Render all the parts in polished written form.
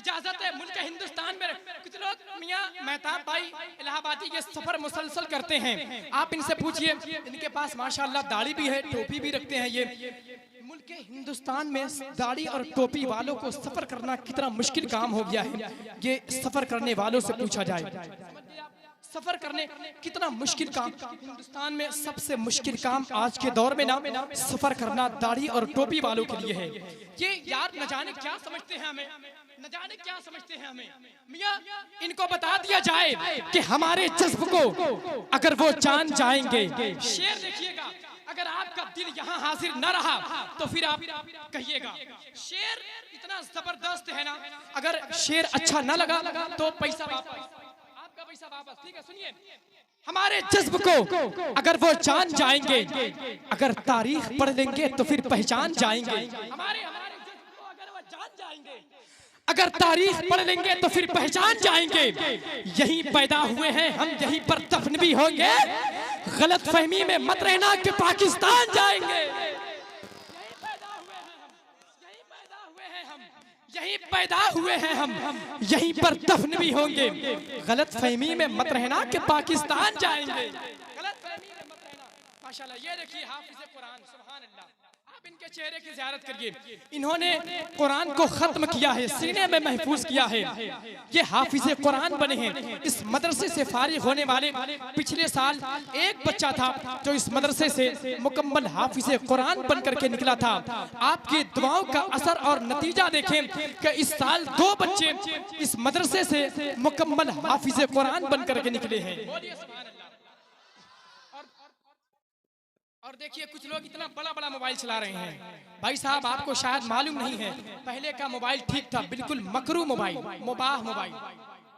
इजाजत है मुल्क हिंदुस्तान में कुछ लोग मियां मेहताब भाई इलाहाबादी ये सफर मुसलसल करते हैं। आप इनसे पूछिए, इनके पास माशाल्लाह दाढ़ी भी है, टोपी भी रखते हैं। ये मुल्क हिंदुस्तान में दाढ़ी और टोपी वालों को सफर करना कितना मुश्किल काम हो गया है, ये सफर करने वालों से पूछा जाए। सफर करने कितना मुश्किल काम, हिंदुस्तान में सबसे मुश्किल काम आज के दौर में ना सफर करना दाढ़ी और टोपी वालों के लिए है। ये यार न जाने क्या समझते हैं हमें, न जाने क्या समझते हैं हमें। मियां इनको बता दिया जाए कि हमारे जज्ब को अगर वो जान जाएंगे, शेर देखिएगा, अगर आपका दिल यहाँ हाजिर न रहा तो फिर आप कहिएगा। शेर इतना जबरदस्त है ना, अगर शेर अच्छा न लगा तो पैसा वापस, आपका पैसा वापस। ठीक है, सुनिए, हमारे जज्ब को अगर वो जान जाएंगे, अगर तारीख पढ़ लेंगे तो फिर पहचान जाएंगे। हमारे जज्ब को अगर वो जान जाएंगे, अगर तारीख पढ़ लेंगे तो फिर पहचान जाएंगे। यहीं पैदा हुए हैं हम, यहीं पर दफन भी होंगे। गलत फहमी में मत रहना कि पाकिस्तान जाएंगे। यहीं पैदा हुए हैं हम, यहीं पर दफन भी होंगे। गलत फहमी में मत रहना कि पाकिस्तान जाएंगे। गलत फहमी में मत रहना। माशाल्लाह, ये देखिए हाफिज़ कुरान, सुभान अल्लाह। आप इनके चेहरे की ज़ियारत करिए, इन्होंने कुरान को खत्म किया है, सीने में महफूज किया है। ये हाफिज़ कुरान बने हैं। इस मदरसे से फारिग होने वाले पिछले साल एक बच्चा था जो इस मदरसे से मुकम्मल हाफिज़ कुरान बन करके निकला था। आपकी दुआओं का असर और नतीजा देखें कि इस साल 2 बच्चे इस मदरसे से मुकम्मल हाफिज़ कुरान बन करके निकले हैं। और देखिए कुछ लोग इतना बड़ा बड़ा मोबाइल चला रहे हैं। भाई साहब, आपको शायद मालूम नहीं है, पहले का मोबाइल ठीक था, बिल्कुल मकरू मोबाइल, मुबाह मोबाइल,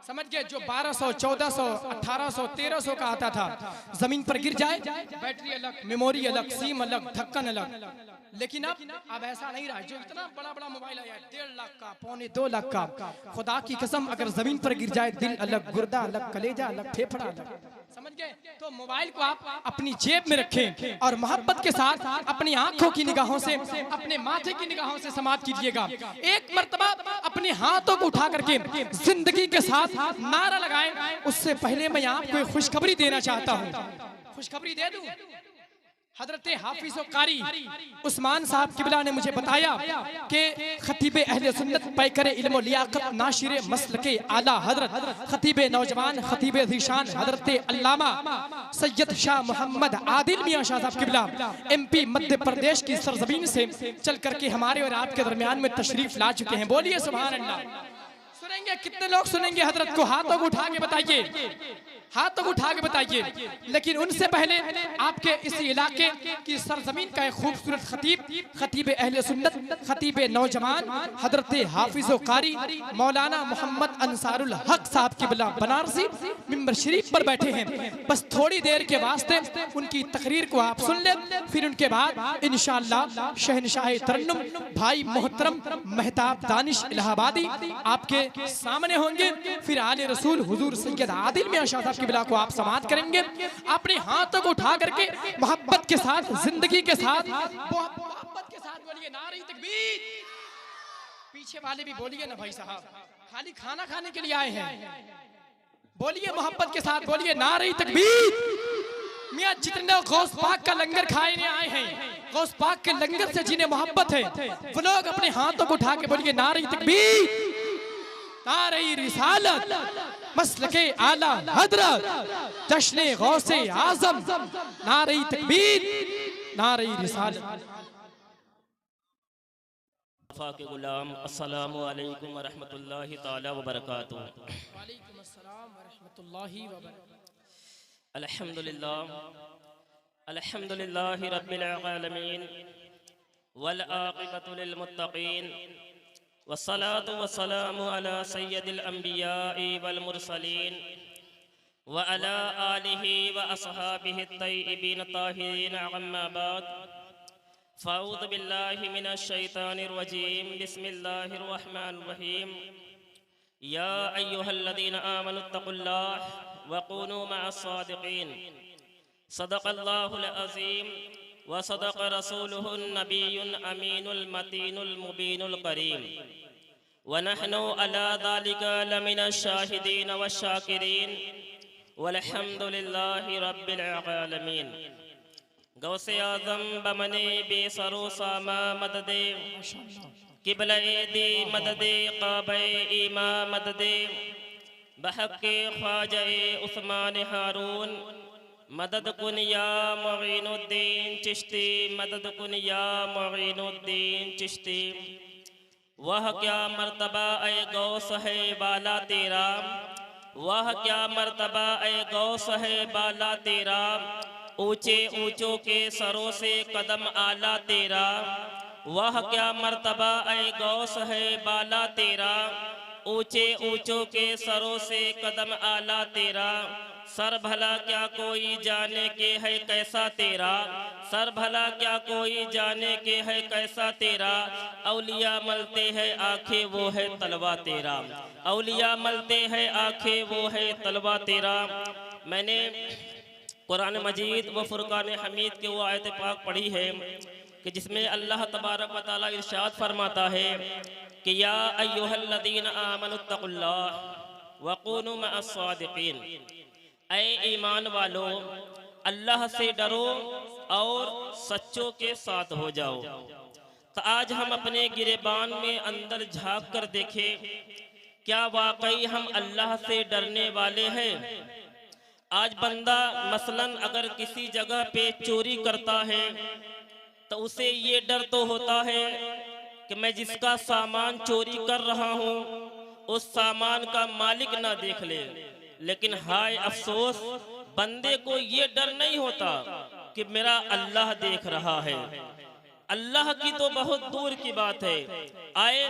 समझ गए, जो 1200, 1400, 1800, 1300 का आता था। जमीन पर गिर जाए, बैटरी अलग, मेमोरी अलग, सिम अलग, ढक्कन अलग। लेकिन अब ऐसा नहीं रहा। जो इतना बड़ा बड़ा मोबाइल आया है, 1.5 लाख का, 2.25 लाख का, खुदा की कसम अगर जमीन पर गिर जाए, दिल अलग, गुर्दा अलग, कलेजा अलग, फेफड़ा अलग, समझ गए। तो मोबाइल को आप अपनी जेब में रखें और मोहब्बत के साथ अपनी आंखों की निगाहों से, अपने माथे की निगाहों से समाप्त कीजिएगा। एक मर्तबा अपने हाथों को उठा करके जिंदगी के साथ नारा लगाएं। उससे पहले मैं आपको खुशखबरी देना चाहता हूँ। खुशखबरी दे दूं, हजरत हाफिज़ कारी उस्मान साहब किबला ने मुझे बताया कि खतीबे अहले सुन्नत पैकरे इल्म व लियाकत नाशिरे मसलके आला हजरत खतीबे नौजवान खतीबे ज़ीशान हजरत अल्लामा सैयद शाह मोहम्मद आदिल मियां शाह साहब किबला MP मध्य प्रदेश की सरजमीन से चल करके हमारे और आपके दरमियान में तशरीफ ला चुके हैं। बोलिए सुभान अल्लाह। सुनेंगे, कितने लोग सुनेंगे हजरत को? हाथों को उठा के बताइए, हाथों को उठा के बताइए। लेकिन उनसे पहले आपके इस इलाके की सरजमीन का एक खूबसूरत खतीब, खतीबे अहले सुन्नत खतीबे नौजवान हजरत हाफिज़ कारी मौलाना मोहम्मद अंसारुल हक साहब किबला बनारसी मिंबर शरीफ पर बैठे हैं। बस थोड़ी देर के वास्ते उनकी तकरीर को आप सुन लें, फिर उनके बाद इंशाअल्लाह शहनशाह तरन्नुम भाई मोहतरम मेहताब दानिश इलाहाबादी आपके सामने होंगे। फिर आले रसूल हुजूर सैयद आदिल मियां शाह साहब किबला को आप समाअत करेंगे। अपने हाथों को उठा करके मोहब्बत के साथ, जिंदगी के साथ, मोहब्बत के साथ बोलिए नारे तकबीर। पीछे वाले भी बोलिए ना भाई साहब, खाली खाना खाने के लिए आए हैं। बोलिए मोहब्बत के साथ, बोलिए नारे तकबीर। मियां जितने गौस पाक का लंगर खाने आए हैं, गौस पाक के लंगर से जिन्हें मोहब्बत है, वो लोग अपने हाथों को उठा के बोलिए नारे तकबीर, नारे रिसालत, मसलके आला हजरत, जश्ने गौसे आजम, नारे तकबीर, नारे रिसालत। के गुलाम, अस्सलामु अलैकुम व रहमतुल्लाहि तआला व बरकातुहू। वालेकुम अस्सलाम व रहमतुल्लाहि व बरकातुहू। अल्हम्दुलिल्लाह, अल्हम्दुलिल्लाहि रब्बिल आलमीन वल आक़िबतु लिल मुत्तक़ीन वस्सलातु वस्सलामु अला सय्यदिल अंबिया'i वल मुरसलीन व अला आलिहि व अस्हाबिहि अत्तय्यिबीन अत्ताहिरीन अम्मा बाद। फ़अऊज़ु बिल्लाहि मिनश शैतानिर रजीम। बिस्मिल्लाहिर रहमानिर रहीम। या अय्युहल्लज़ीना आमनुत्तक़ुल्लाह व कूनू मअस सादिक़ीन। सदक़ल्लाहुल अज़ीम व सदक़ रसूलुहुन नबियुल अमीनुल मतीनुल मुबीनुल करीम। वनहनु अला ज़ालिका लमिन शाहिदीन व शाकिरीन वल्हम्दुलिल्लाहि रब्बिल आलमीन। गौसे आज़म बमने बेसरो सामा मददे किबला दी मददे काबे ईमा मददे बहक़्क़े ख्वाजा उस्मान हारून मदद कुन या मुईनुद्दीन चिश्ती मदद कुन या मुईनुद्दीन चिश्ती। वह क्या मर्तबा ए गौस है बाला तेरा, वह क्या मर्तबा ए गौस है बाला तेरा, ऊंचे ऊंचों के सरों से कदम आला तेरा। वह क्या मर्तबा ए गौस है बाला तेरा, ऊंचे ऊंचों के सरों से कदम आला तेरा। सर भला क्या कोई जाने के है कैसा तेरा, सर भला क्या कोई जाने के है कैसा तेरा। औलिया मलते हैं आंखें वो है तलवा तेरा, औलिया मलते हैं आंखें वो है तलवा तेरा। मैंने कुरान मजीद व फुरकान हमीद के वो आयत पाक पढ़ी है कि जिसमें अल्लाह तबारक व तआला इरशाद फरमाता है कि या अय्युहल्लज़ीना आमनुत्तकुल्लाह वकूनु मअस्सादिकीन। ऐ ईमान वालो अल्लाह से डरो और सच्चों के साथ हो जाओ। तो आज हम अपने गिरेबान में अंदर झांक कर देखें, क्या वाकई हम अल्लाह से डरने वाले हैं। आज बंदा मसलन अगर किसी जगह पे चोरी करता है तो उसे ये डर तो होता है कि मैं जिसका सामान चोरी कर रहा हूँ उस सामान का मालिक ना देख ले। लेकिन हाय अफसोस, बंदे को ये डर नहीं होता कि मेरा अल्लाह देख रहा है। अल्लाह की तो बहुत दूर की बात है। आए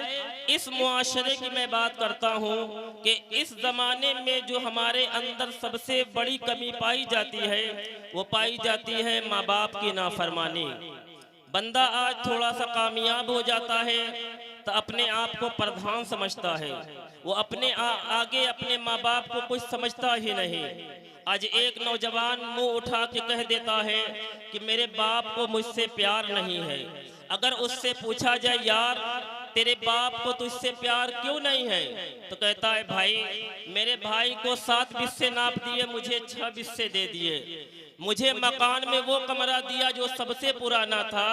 इस मुआशरे की मैं बात करता हूँ कि इस जमाने में जो हमारे अंदर सबसे बड़ी कमी पाई जाती है वो पाई जाती है माँ बाप की नाफरमानी। बंदा आज थोड़ा सा कामयाब हो जाता है तो अपने आप को प्रधान समझता है, वो अपने आगे अपने माँ बाप को कुछ समझता ही नहीं। आज एक नौजवान मुंह उठा के कह देता है कि मेरे बाप को मुझसे प्यार नहीं है। अगर उससे पूछा जाए यार तेरे बाप को तुझसे प्यार क्यों नहीं है, तो कहता है भाई मेरे भाई को 7 बिस्से नाप दिए, मुझे 6 बिस्से दे दिए। मुझे मकान में वो कमरा दिया जो सबसे पुराना था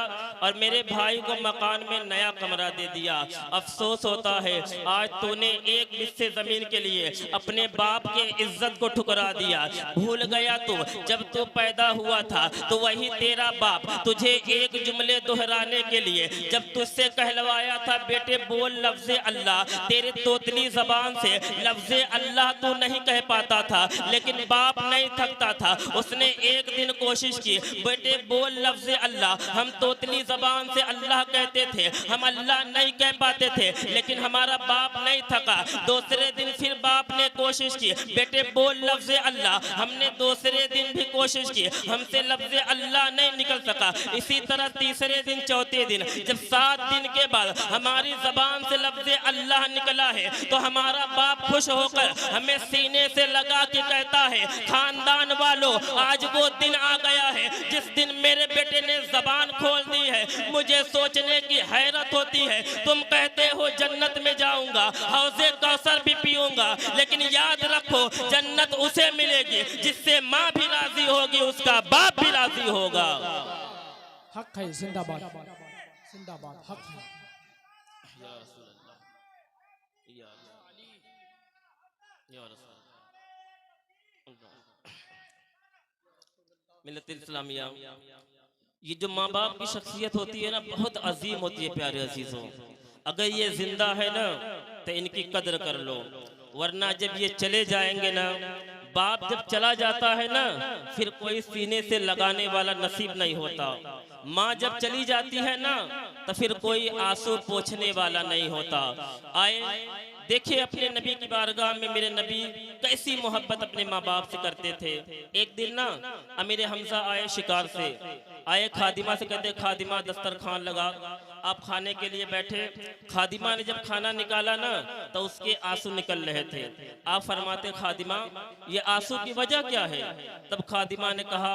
और मेरे भाई को मकान में नया कमरा दे दिया। अफसोस होता है आज तूने 1 बिस्से जमीन के लिए अपने बाप के इज्जत को ठुकरा दिया। भूल गया तू जब तू पैदा हुआ था तो वही तेरा बाप तुझे एक जुमले दोहराने के लिए जब तुझसे कहलवाया था बेटे बोल लफ्ज़े अल्लाह, तेरे तोतली जबान से लफ्ज़े अल्लाह तू नहीं कह पाता था, लेकिन बाप नहीं थकता था। उसने एक दिन कोशिश की बेटे बोल लफ्ज़े अल्लाह, हम तोतली जबान से अल्लाह कहते थे, हम अल्लाह नहीं कह पाते थे, लेकिन हमारा बाप नहीं थका। दूसरे दिन फिर बाप ने कोशिश की बेटे बोल लफ्ज़े अल्लाह, हमने दूसरे दिन भी कोशिश की, हमसे लफ्ज़े अल्लाह नहीं निकल सका। इसी तरह तीसरे दिन चौथे दिन जब 7 दिन के बाद हमारी जबान से लफ्ज़े अल्लाह निकला है तो हमारा बाप खुश होकर हमें सीने से लगा के कहता है खानदान वालों आज वो दिन आ गया है जिस दिन मेरे बेटे ने जबान खोल दी है। मुझे सोचने की हैरत होती है, तुम कहते हो जन्नत में जाऊंगा, हौज़े कौसर भी पीऊंगा, लेकिन याद रखो जन्नत उसे मिलेगी जिससे माँ भी राजी होगी, उसका बाप भी राजी होगा। हक है, जिंदाबाद जिंदाबाद, हक है। मिल्लत इस्लामिया, ये जो माँ बाप की शख्सियत होती है ना बहुत अजीम होती है प्यारे अजीजों। अगर ये जिंदा है ना तो इनकी कदर कर लो, वरना जब ये चले जाएंगे ना, बाप जब चला जाता है ना फिर कोई सीने से लगाने वाला नसीब नहीं होता। माँ जब चली जाती है ना तो फिर कोई आंसू पोंछने वाला नहीं होता। आए देखिए अपने नबी की बारगाह में मेरे नबी कैसी मोहब्बत अपने माँ बाप से करते थे। एक दिन ना अमीर हमजा आए शिकार से, आए खादिमा से कहते खादिमा दस्तरखान लगा। आप खाने के लिए बैठे, खादिमा ने जब खाना निकाला ना तो उसके आंसू निकल रहे थे। आप फरमाते खादिमा ये आंसू की वजह क्या है? तब खादिमा ने कहा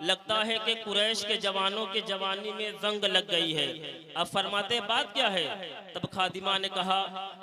लगता है कि कुरैश के जवानों की जवानी में जंग लग गई है। अब फरमाते बात क्या है? तब खादिमा ने कहा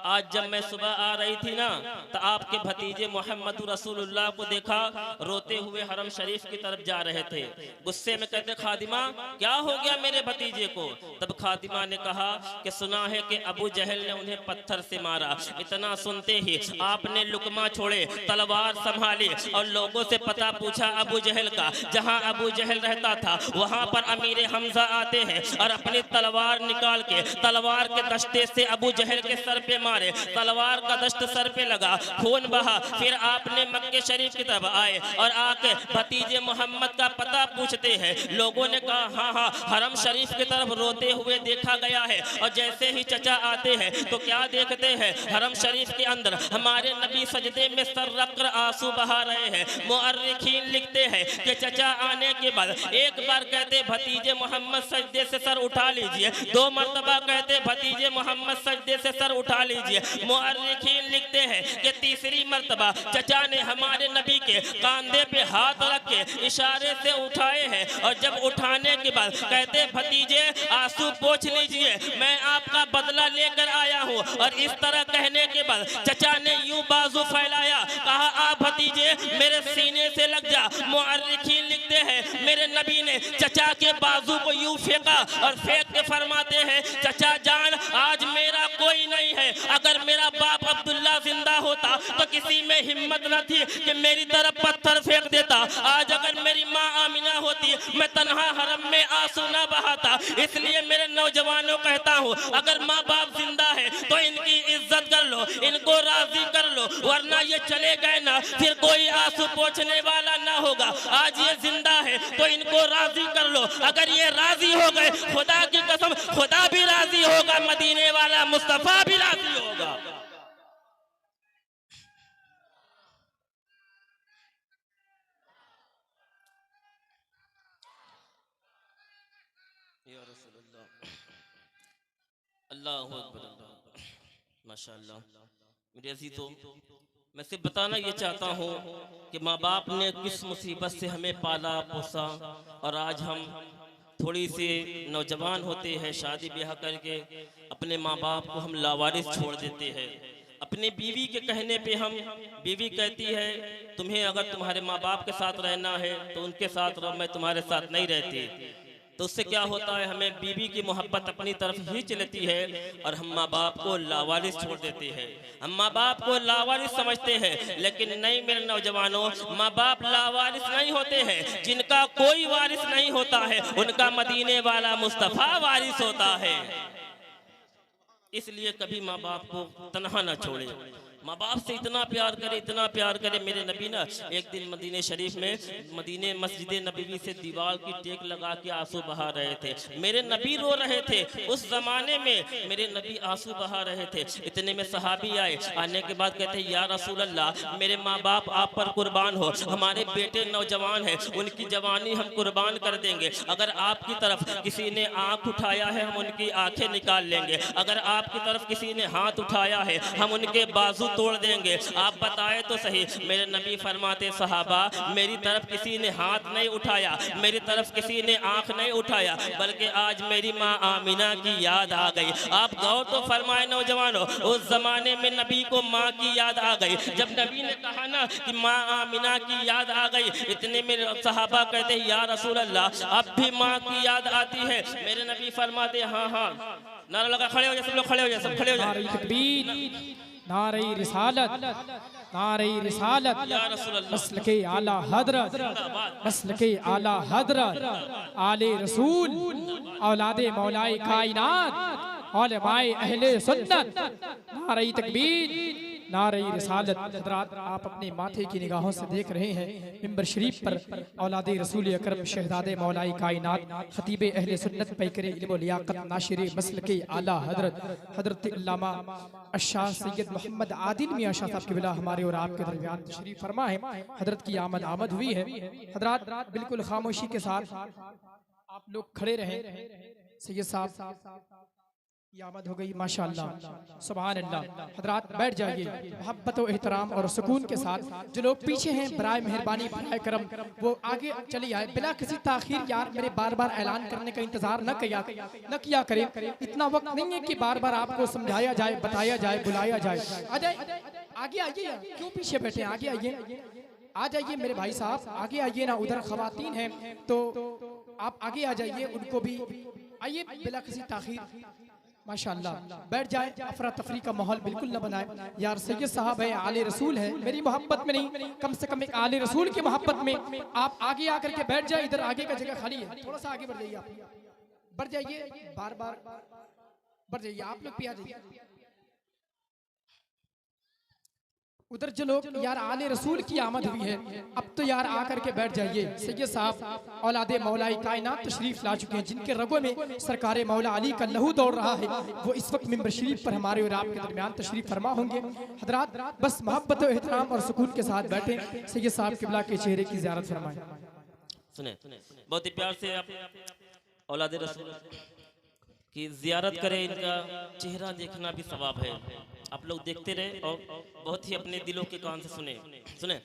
आज जब मैं सुबह आ रही थी ना तो आपके भतीजे मोहम्मद रसूलुल्लाह को देखा रोते हुए हरम शरीफ की तरफ जा रहे थे। गुस्से में कहते खादिमा क्या हो गया मेरे भतीजे को? तब खादिमा ने कहा कि सुना है कि अबू जहल ने उन्हें पत्थर से मारा। इतना सुनते ही आपने लुकमा छोड़े, तलवार संभाली और लोगों से पता पूछा अबू जहल का। जहां अबू जहल रहता था वहां पर अमीर हमजा आते हैं और अपनी तलवार निकाल के तलवार के दस्ते से अबू जहल के सर पे मारे। तलवार का दस्त सर पे लगा, खून बहा। फिर आपने मक्के शरीफ की तरफ आए और आके भतीजे मोहम्मद का पता पूछते हैं। लोगों ने कहा हाँ हाँ हरम शरीफ की तरफ रोते हुए देखा गया है। और जैसे ही चचा आते हैं तो क्या देखते हैं? हरम शरीफ के अंदर हमारे नबी सजदे में सर रखकर आंसू बहा रहे हैं। मुअर्रिखीन लिखते हैं कि चचा आने के बाद एक बार कहते भतीजे मोहम्मद सजदे से सर उठा लीजिए, दो मर्तबा कहते भतीजे मोहम्मद सजदे से सर उठा लीजिए। मुअर्रिखीन लिखते हैं कि तीसरी मर्तबा चचा ने हमारे नबी के कांधे पे हाथ रख के इशारे से उठाए हैं। और जब उठाने के बाद कहते भतीजे आंसू पोंछ लीजिए, मैं आपका बदला लेकर आया हूँ। और इस तरह कहने के बाद चचा ने यूं बाजू फैलाया, कहा आप भतीजे मेरे सीने से लग जा। मुअर्रिखीन लिखते हैं मेरे नबी ने चचा के बाजू को यूं फेंका और फेंक के फरमाते हैं चचा जान आज मेरा कोई नहीं है। अगर मेरा बाप अब्दुल्ला जिंदा होता तो किसी में हिम्मत न थी कि मेरी तरफ पत्थर फेंक देता। आज अगर मेरी माँ आमिना होती मैं तन्हा हरम में आंसू न बहाता। इसलिए मेरे नौजवानों कहता हूँ अगर माँ बाप जिंदा है तो इनकी इज्जत कर लो, इनको राजी कर लो, वरना ये चले गए ना फिर कोई आंसू पोंछने वाला ना होगा। आज ये जिंदा है तो इनको राजी कर लो। अगर ये राजी हो गए खुदा की कसम खुदा भी राजी होगा, मदीने वाला मुस्तफा भी राजी होगा। या रसूलल्लाह, अल्लाहु अकबर, माशाअल्लाह। मेरे अजीजों, मैं सिर्फ बताना ये चाहता हूँ कि माँ बाप ने किस मुसीबत से हमें पाला पोसा और आज हम थोड़ी सी नौजवान होते हैं, शादी ब्याह करके अपने माँ बाप को हम लावारिस छोड़ देते हैं। अपने बीवी के कहने पे हम, बीवी कहती है तुम्हें अगर तुम्हारे माँ बाप के साथ रहना है तो उनके साथ रहो, मैं तुम्हारे साथ नहीं रहती। तो उससे क्या होता है हमें बीवी की मोहब्बत अपनी तरफ ही चलती है और हम माँ बाप को लावारिस छोड़ देते हैं। हम माँ बाप को लावारिस समझते हैं, लेकिन नहीं मेरे नौजवानों, माँ बाप लावारिस नहीं होते हैं। जिनका कोई वारिस नहीं होता है उनका मदीने वाला मुस्तफा वारिस होता है। इसलिए कभी माँ बाप को तन्हा न छोड़े, माँ बाप से इतना प्यार करे, इतना प्यार करे। मेरे नबी ना एक दिन मदीने शरीफ में, मदीने मस्जिद नबवी से दीवार की टेक लगा के आंसू बहा रहे थे। मेरे नबी रो रहे थे, उस जमाने में मेरे नबी आंसू बहा रहे थे। इतने में सहाबी आए, आने के बाद कहते या रसूल अल्लाह मेरे माँ बाप आप पर कुर्बान हो, हमारे बेटे नौजवान हैं, उनकी जवानी हम कुर्बान कर देंगे। अगर आपकी तरफ किसी ने आँख उठाया है हम उनकी आंखें निकाल लेंगे, अगर आपकी तरफ किसी ने हाथ उठाया है हम उनके बाजू तोड़ देंगे। आप बताए तो सही। मेरे नबी फरमाते सहाबा मेरी तरफ किसी ने हाथ नहीं उठाया, मेरी तरफ किसी ने आंख नहीं उठाया, बल्कि आज मेरी माँ आमिना की याद आ गई। आप गौर तो फरमाए नौजवानों, उस जमाने में नबी को माँ की याद आ गई। जब नबी ने कहा ना कि माँ आमिना की याद आ गई, इतने में सहाबा कहते या रसूल अल्लाह अब भी माँ की याद आती है? मेरे नबी फरमाते हाँ हाँ। नारा लगा, खड़े हो जाए सब लोग, खड़े हो जाए सब, खड़े हो जाए। नारे रिसालत, नारे रिसालत, मसलके आला हजरत, मसलके आला हजरत, आले रसूल, औलादे मौलाए कायनात, औलमाए अहले सुन्नत, नारे तकबीर, नारे रिसालत। हज़रात आप अपने माथे की निगाहों से देख रहे हैं मिंबर शरीफ पर औलादे रसूल अकरम शहजादे मौलाए कायनात खतीबे अहले सुन्नत पैकरे इल्म लियाकत नाशिरे मसलके आला हजरत हजरत अल्लामा अशाह सैयद मोहम्मद आदिल मियां शाह साहब के बिला हमारे और आपके दरमियान तशरीफ फरमा है। हजरत की आमद हुई है। हजरात बिल्कुल खामोशी के साथ आप लोग खड़े रहें। सैयद साहब ये आमद हो गई माशाअल्लाह सुभान अल्लाह। हजरात बैठ जाइए मोहब्बत और एहतराम और सुकून के साथ। जो लोग पीछे हैं बराए मेहरबानी बराए करम वो आगे चले आए बिना किसी ताखीर। यार मेरे बार बार ऐलान करने का इंतजार न किया करें। इतना वक्त नहीं है कि बार बार आपको समझाया जाए, बताया जाए, बुलाया जाए। आ जाए आगे आइए, क्यों पीछे बैठे, आगे आइए, आ जाइए मेरे भाई साहब, आगे आइए ना। उधर खवातीन हैं तो आप आगे आ जाइए, उनको भी आइए बिला किसी ताखीर। माशाअल्लाह बैठ जाए, अफरा तफरी का माहौल बिल्कुल न बनाए। यार सैयद साहब है, आले रसूल है, मेरी मोहब्बत में नहीं, कम से कम एक आले रसूल की मोहब्बत में आप आगे आकर के बैठ जाए। इधर आगे का जगह खाली है, थोड़ा सा आगे बढ़ जाइए, आप बढ़ जाइए, बार बार बढ़ जाइए, आप लोग भी आ जाइए। उधर जो लोग यार आले रसूल की आमद हुई है, अब तो यार आकर के बैठ जाइए। सैयद साहब औलादे मौलाई कायनात तशरीफ ला चुके हैं, जिनके रगों में सरकारे मौला अली का लहू दौड़ रहा है। वो इस वक्त मिंबर शरीफ पर हमारे और आपके दरमियान तशरीफ फरमा होंगे। हजरात बस मोहब्बत और एहतराम और सुकून के साथ बैठे, सैयद साहब किबला के चेहरे की ज़ियारत फरमाएं। सुने बहुत ही प्यार से आप औलादे रसूल की ज़ियारत करें, इनका चेहरा देखना भी सवाब है। आप लोग देखते रहे और बहुत ही अपने दिलों के कान से सुने।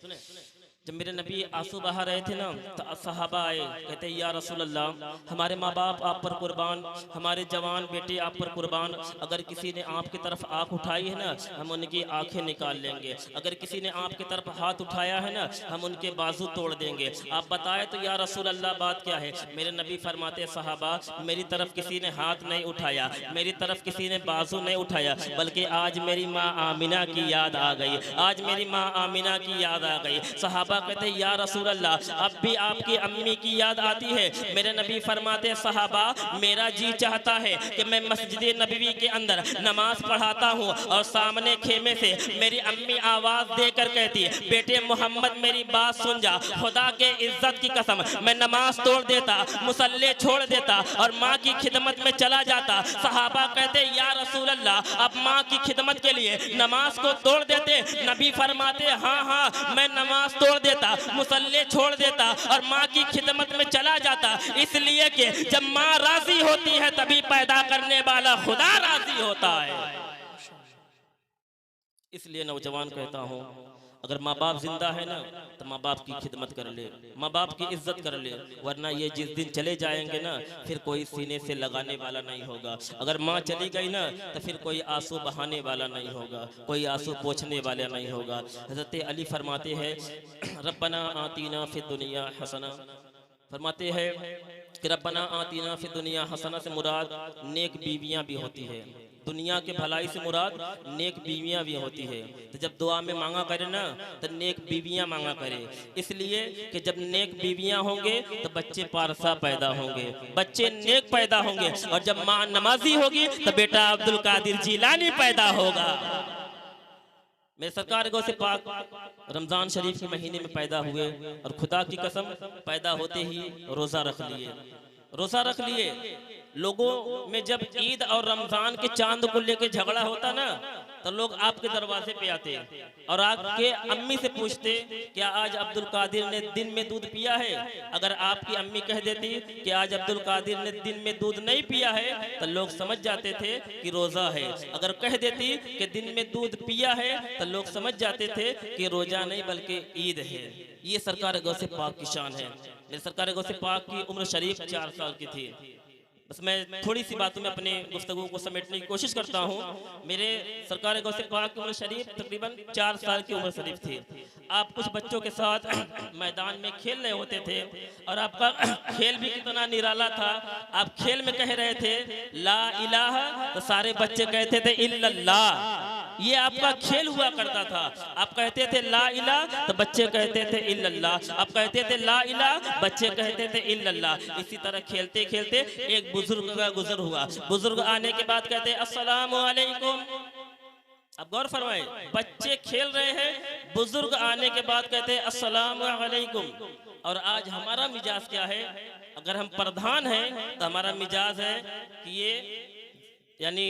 जब मेरे नबी आंसू बहा रहे थे ना तो सहाबा आए, कहते या रसूल अल्लाह, हमारे माँ बाप आप पर कुर्बान, हमारे जवान बेटे आप पर कुर्बान। अगर किसी ने आपकी तरफ आँख उठाई है ना, हम उनकी आंखें निकाल लेंगे। अगर किसी ने आपकी तरफ हाथ उठाया है ना, हम उनके बाजू तोड़ देंगे। आप बताए तो या रसूल अल्लाह बात क्या है? मेरे नबी फरमाते सहाबा, मेरी तरफ किसी ने हाथ नहीं उठाया, मेरी तरफ किसी ने बाजू नहीं उठाया, बल्कि आज मेरी माँ आमिना की याद आ गई, आज मेरी माँ आमिना की याद आ गई। सहाबा कहते या रसूल अल्लाह, अब भी आपकी अम्मी की याद आती है? मेरे नबी फरमाते सहाबा, मेरा जी चाहता है कि मैं मस्जिद नबवी के अंदर नमाज पढ़ाता हूँ और सामने खेमे से मेरी अम्मी आवाज देकर कहती है, बेटे मोहम्मद मेरी बात सुन जा, खुदा के इज्जत की कसम मैं नमाज तोड़ देता, मुसल्ले छोड़ देता और माँ की खिदमत में चला जाता। सहाबा कहते या रसूल अल्लाह, अब माँ की खिदमत के लिए नमाज को तोड़ देते? नबी फरमाते हाँ मैं नमाज तोड़ देता, मुसल्ले छोड़ देता और माँ की खिदमत में चला जाता, इसलिए कि जब माँ राजी होती है तभी पैदा करने वाला खुदा राजी होता है। इसलिए नौजवान कहता हूँ, अगर माँ बाप जिंदा है ना तो माँ बाप की खिदमत कर ले, माँ बाप की इज्जत कर ले, वरना ये जिस दिन चले जाएंगे ना फिर कोई सीने से लगाने वाला नहीं होगा। अगर माँ चली गई ना तो फिर कोई आंसू बहाने वाला नहीं होगा, कोई आंसू पोंछने वाला नहीं होगा। हज़रत अली फरमाते हैं रब्बना आतीना फिद दुनिया हसना, फरमाते हैं कि रब्बना आतीना फिद दुनिया हसना से मुराद नेक बीवियाँ भी होती है, दुनिया के भलाई से मुराद नेक बीवियां भी होती है। तो जब दुआ में मांगा करे ना तो नेक बीवियां मांगा करे, इसलिए कि जब नेक बीवियां होंगे तो बच्चे पारसा पैदा होंगे, बच्चे नेक पैदा होंगे, और जब माँ नमाजी होगी तो बेटा अब्दुल कादिर जीलानी पैदा होगा। मेरे सरकार गौ से पाक रमज़ान शरीफ के महीने में पैदा हुए और खुदा की कसम पैदा होते ही रोज़ा रख लिए, रोज़ा रख लिए। लोगों में जब ईद और रमजान के चांद को लेके झगड़ा होता ना तो लोग आपके दरवाजे पे आते और आपके अम्मी से पूछते क्या आज अब्दुल कादिर ने दिन में दूध पिया है? अगर आपकी अम्मी कह देती कि आज अब्दुल कादिर ने दिन में दूध नहीं पिया है तो लोग समझ जाते थे कि रोजा है। अगर कह देती कि दिन में दूध पिया है तो लोग समझ जाते थे कि रोजा नहीं बल्कि ईद है। ये सरकार गौ से पाक की शान है। मेरे सरकार गौ से पाक की उम्र शरीफ 4 साल की थी। बस मैं थोड़ी सी बातों में अपने गुफ्तगू को समेटने की कोशिश करता हूँ। मेरे सरकार गौ से पाक की उम्र शरीफ तकरीबन 4 साल की उम्र शरीफ थी। आप कुछ बच्चों के साथ मैदान में खेल रहे होते थे और आपका खेल भी कितना निराला था। आप खेल में कह रहे थे ला इलाहा तो सारे बच्चे कहते थे इल्लल्लाह। ये आपका खेल हुआ करता था। आप कहते थे ला इलाहा तो बच्चे कहते थे इल्लल्लाह। आप कहते थे ला इलाहा, बच्चे कहते थे इल्लल्लाह। इसी तरह खेलते खेलते एक बुजुर्ग का गुजर हुआ। बुजुर्ग आने के बाद कहते अस्सलामु अलैकुम। अब गौर फरमाएं, बच्चे खेल रहे हैं, बुजुर्ग आने के बाद कहते हैं अस्सलामु अलैकुम। और आज हमारा मिजाज क्या है? अगर हम प्रधान हैं तो हमारा मिजाज है कि ये यानी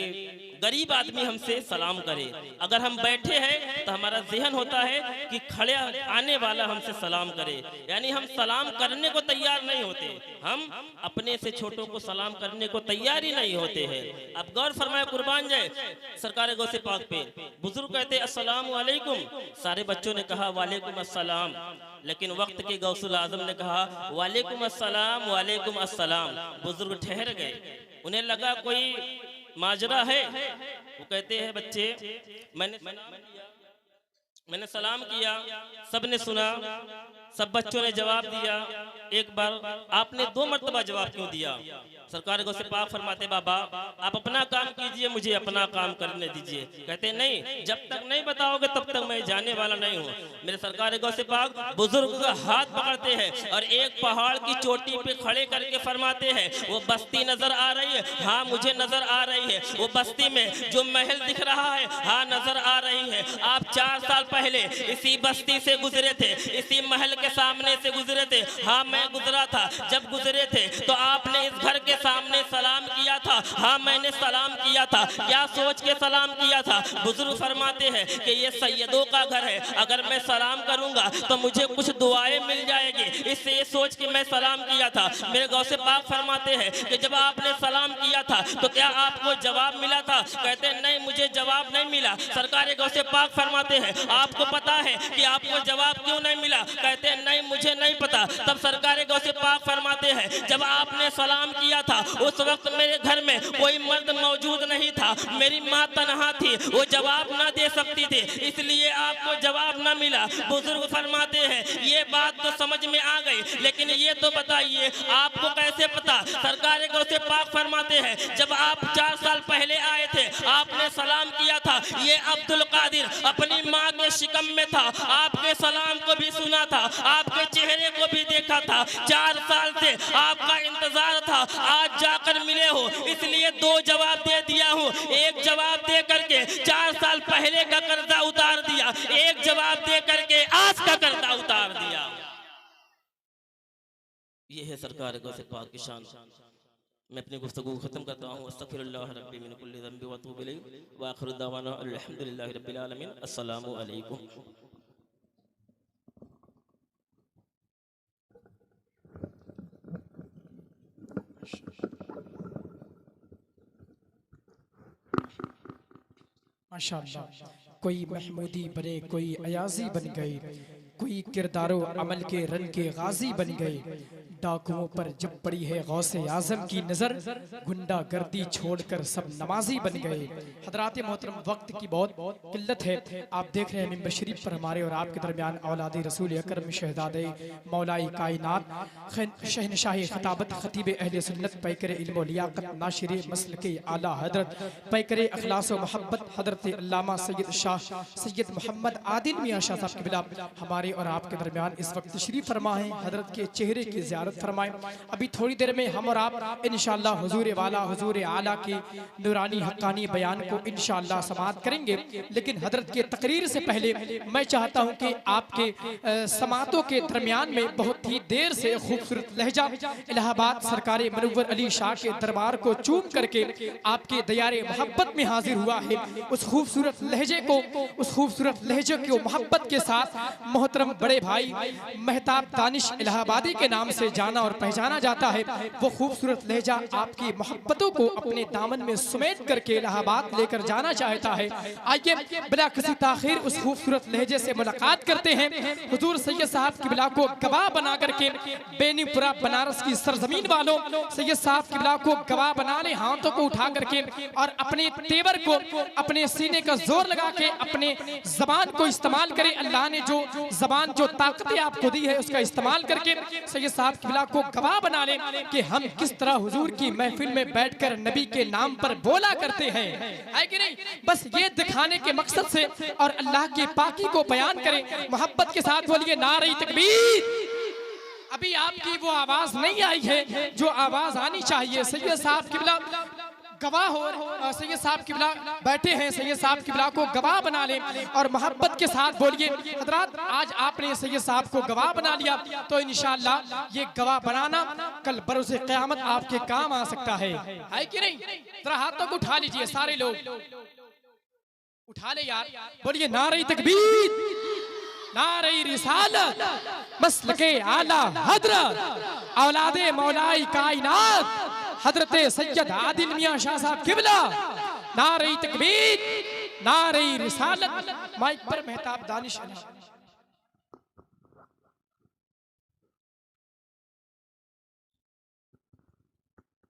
गरीब आदमी हमसे सलाम करे। अगर हम बैठे हैं तो हमारा ज़हन होता है कि खड़े आने वाला हमसे सलाम करे, यानी हम सलाम करने को तैयार नहीं होते, हम अपने से छोटों को सलाम करने को तैयार ही नहीं होते हैं। अब गौर फरमाए, कुर्बान जाए सरकार गौसे पाक पे। बुजुर्ग कहते अस्सलाम वालेकुम, सारे बच्चों ने कहा वालेकुम अस्सलाम, लेकिन वक्त के गौसुल आजम ने कहा वालेकुम अस्सलाम वालेकुम अस्सलाम। बुजुर्ग ठहर गए, उन्हें लगा कोई माजरा है। वो कहते हैं बच्चे मैंने सलाम किया, सबने सुना, सब बच्चों ने जवाब दिया। एक बार आपने 2 मरतबा जवाब क्यों दिया? सरकार गौसे पाक फरमाते बाबा आप अपना काम कीजिए, मुझे अपना काम करने दीजिए। कहते नहीं, जब तक नहीं बताओगे तब तक मैं जाने वाला नहीं हूँ। मेरे सरकार गौसे पाक बुजुर्ग का हाथ पकड़ते हैं और एक पहाड़ की चोटी पे खड़े करके फरमाते हैं वो बस्ती नजर आ रही है? हाँ मुझे नजर आ रही है। वो बस्ती में जो महल दिख रहा है? हाँ नजर आ रही है। आप 4 साल पहले इसी बस्ती से गुजरे थे, इसी महल के सामने से गुजरे थे? हाँ मैं गुजरा था। जब गुजरे थे तो आपने इस घर के सामने सलाम किया था? हाँ मैंने सलाम किया था। क्या सोच के सलाम किया था? बुजुर्ग फरमाते हैं कि ये सैयदों का घर है, अगर मैं सलाम करूंगा तो मुझे कुछ दुआएं मिल जाएगी, इससे ये सोच के मैं सलाम किया था। मेरे गौसे पाक फरमाते हैं कि जब आपने सलाम किया था तो क्या आपको जवाब मिला था? कहते हैं नहीं मुझे जवाब नहीं मिला। सरकार गौसे पाक फरमाते हैं आपको पता है कि आपको जवाब क्यों नहीं मिला? कहते हैं नहीं मुझे नहीं पता। तब सरकार गौसे पाक फरमाते हैं जब आपने सलाम किया था उस वक्त मेरे घर में कोई मर्द मौजूद नहीं था, मेरी माँ तनहा थी, वो जवाब ना दे सकती थी, इसलिए आपको जवाब ना मिला। बुजुर्ग फरमाते हैं ये बात तो समझ में आ गई, लेकिन ये तो बताइए आपको कैसे पता? सरकार गौसे पाक फरमाते हैं जब आप 4 साल पहले आए थे आपने सलाम किया था, ये अब्दुल कादिर अपनी माँ के शिकम में था, आपके सलाम को भी सुना था, आपके चेहरे को भी देखा था, 4 साल से आपका इंतजार था, आज जाकर मिले हो, इसलिए 2 जवाब दे दिया हूँ। एक जवाब दे करके 4 साल पहले का कर्जा उतार दिया, एक जवाब दे करके आज का कर्जा उतार दिया। ये है सरकार गौसे पाक की शान। मैं अपनी गुफ्तगू खत्म करता हूँ। अस्तगफिरुल्लाह रब्बी मिन कुल्ली ज़ंबि व अतूबु इलैहि व आखिरु दावाना अल्हम्दुलिल्लाहि रब्बिल आलमीन। अस्सलामु अलैकुम। माशाअल्लाह, कोई महमूदी बने, कोई अयाजी बन गए, कोई किरदारो अमल के रन के गाजी बन गए। डाकुओं पर जब पड़ी है गौसे आजम की नजर, गुंडा गर्दी छोड़कर सब नमाजी बन गए। हजरात मोहतरम वक्त की बहुत किल्लत है। आप देख रहे हैं मिंबर शरीफ पर हमारे और आपके दरमियान औलाद रसूल अकरम शहजादे मौलाई कायनात शहनशाही खिताबत खतीब अहले सुन्नत पैकर इल्म लियाकत नाशिर मसल के आला हजरत पैकर अखलास व मोहब्बत हजरत अल्लामा सैयद शाह सैयद मोहम्मद आदिल मियां शाह साहब के बिला हमारे और आपके दरमियान इस वक्त तशरीफ फरमाएं। हजरत के चेहरे की ज़ियारत फरमाएं। अभी थोड़ी देर में हम और आप इंशाअल्लाह हुजूर वाला हुजूर आला की नूरानी हक्कानी बयान को इंशाअल्लाह समाअत करेंगे, लेकिन हजरत के तकरीर से पहले मैं चाहता हूं कि आपके समातों के दरमियान में बहुत ही देर से खूबसूरत लहजा इलाहाबाद सरकार मुनव्वर अली शाह के दरबार को चूम करके आपके दयारे मोहब्बत में हाजिर हुआ है। उस खूबसूरत लहजे को, उस खूबसूरत लहजे को मोहब्बत के साथ मोहतरम बड़े भाई महताब दानिश इलाहाबादी के नाम से जाना और पहचाना जाता है। वो खूबसूरत लहजा आपकी मोहब्बतों को अपने दामन में समेट करके इलाहाबाद लेकर जाना चाहता है। आइए बिला किसी ताखीर उस खूबसूरत लहजे से मुलाकात करते हैं। हुजूर सैयद साहब की बिला को गवाह बना करके बेनीपुरा बनारस की सरजमीन वालों सैयद साहब की बिला को गवाह बना ले, हाथों को उठा करके और अपने तेवर को अपने सीने का जोर लगा के अपने जबान को इस्तेमाल करें। अल्लाह ने जो जबान जो ताकतें आपको दी है उसका इस्तेमाल करके सैयद साहब की बिला को गवाह बना लें कि हम किस तरह हुजूर की महफिल में बैठकर नबी के नाम पर बोला करते हैं, है कि नहीं? बस ये दिखाने के मकसद से और अल्लाह की पाकी को बयान करें। मोहब्बत के साथ बोलिए नारे तकबीर। अभी आपकी वो आवाज नहीं आई है जो आवाज आनी चाहिए। सैयद साहब की बिला गवाह हो। सैयद साहब किबला बैठे हैं, सैयद साहब किबला को गवाह बना लें और मोहब्बत के साथ बोलिए हजरात, आज आपने सैयद साहब को गवाह बना लिया तो इंशाअल्लाह ये गवाह बनाना कल बरोज़े क़यामत आपके काम आ सकता है कि नहीं? जरा हाथों को उठा लीजिए सारे लोग, उठा ले यार, बोलिए नारे तकबीर, नारे रिसालत, मसलके आला हजरत, औलादे मौलाई कायनात हजरत सैयद आदिल मियां शाह साहब किबला, नारे तकबीर, नारे रिसालत। माइक पर मेहताब दानिश।